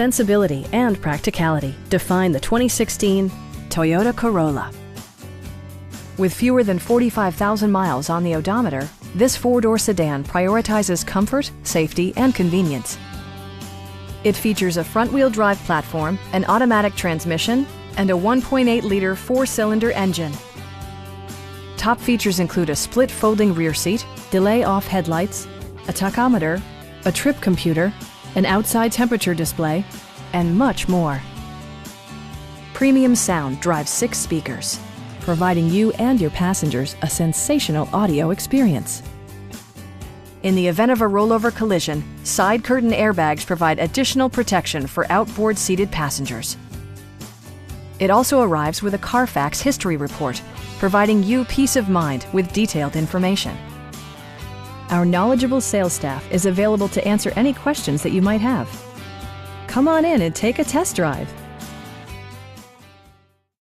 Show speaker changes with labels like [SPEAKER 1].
[SPEAKER 1] Sensibility and practicality define the 2016 Toyota Corolla. With fewer than 45,000 miles on the odometer, this four-door sedan prioritizes comfort, safety, and convenience. It features a front-wheel drive platform, an automatic transmission, and a 1.8-liter four-cylinder engine. Top features include a split folding rear seat, delay-off headlights, a tachometer, a trip computer, an outside temperature display, and much more. Premium sound drives 6 speakers, providing you and your passengers a sensational audio experience. In the event of a rollover collision, side curtain airbags provide additional protection for outboard seated passengers. It also arrives with a Carfax history report, providing you peace of mind with detailed information. Our knowledgeable sales staff is available to answer any questions that you might have. Come on in and take a test drive.